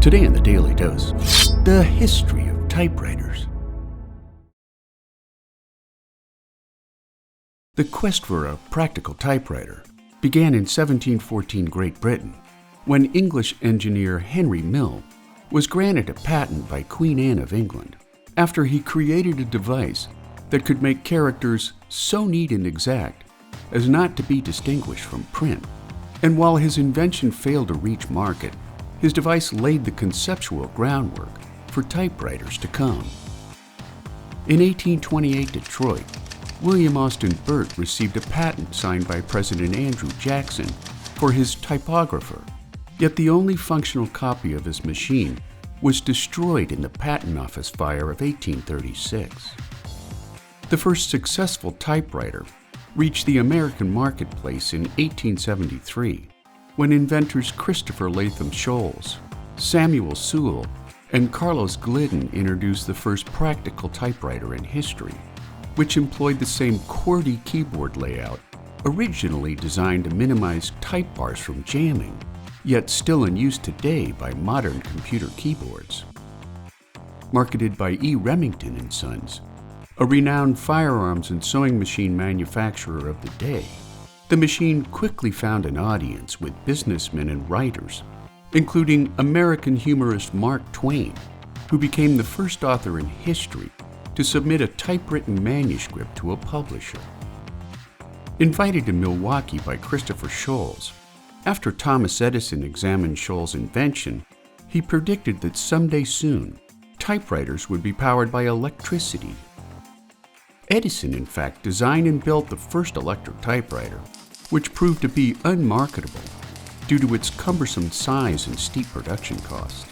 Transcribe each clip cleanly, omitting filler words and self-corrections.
Today in the Daily Dose, the history of typewriters. The quest for a practical typewriter began in 1714 Great Britain, when English engineer Henry Mill was granted a patent by Queen Anne of England after he created a device that could make characters so neat and exact as not to be distinguished from print. And while his invention failed to reach market, his device laid the conceptual groundwork for typewriters to come. In 1828 Detroit, William Austin Burt received a patent signed by President Andrew Jackson for his Typographer, yet the only functional copy of his machine was destroyed in the Patent Office fire of 1836. The first successful typewriter reached the American marketplace in 1873, when inventors Christopher Latham Sholes, Samuel Sewell, and Carlos Glidden introduced the first practical typewriter in history, which employed the same QWERTY keyboard layout originally designed to minimize type bars from jamming, yet still in use today by modern computer keyboards. Marketed by E. Remington & Sons, a renowned firearms and sewing machine manufacturer of the day, the machine quickly found an audience with businessmen and writers, including American humorist Mark Twain, who became the first author in history to submit a typewritten manuscript to a publisher. Invited to Milwaukee by Christopher Sholes, after Thomas Edison examined Sholes' invention, he predicted that someday soon, typewriters would be powered by electricity. Edison, in fact, designed and built the first electric typewriter, which proved to be unmarketable due to its cumbersome size and steep production cost.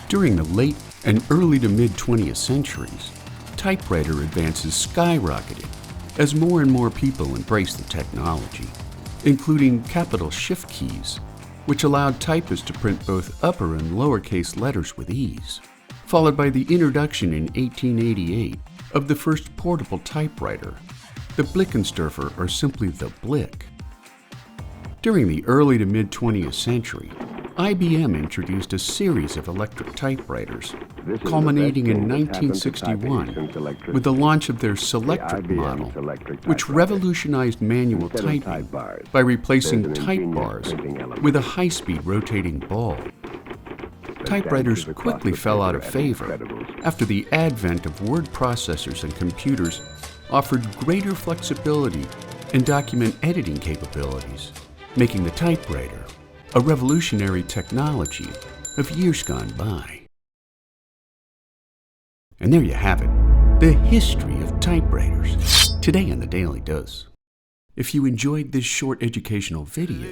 During the late and early to mid-20th centuries, typewriter advances skyrocketed as more and more people embraced the technology, including capital shift keys, which allowed typists to print both upper and lowercase letters with ease, followed by the introduction in 1888 of the first portable typewriter, the Blickensderfer, or simply the Blick. During the early to mid-20th century, IBM introduced a series of electric typewriters, culminating in 1961 with the launch of their Selectric model, which revolutionized manual typing by replacing type bars with a high-speed rotating ball. Typewriters quickly fell out of favor after the advent of word processors and computers offered greater flexibility and document editing capabilities, making the typewriter a revolutionary technology of years gone by. And there you have it, the history of typewriters, today in the Daily Dose. If you enjoyed this short educational video,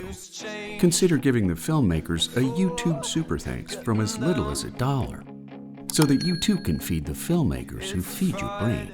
consider giving the filmmakers a YouTube super thanks from as little as $1, so that you too can feed the filmmakers who feed your brain.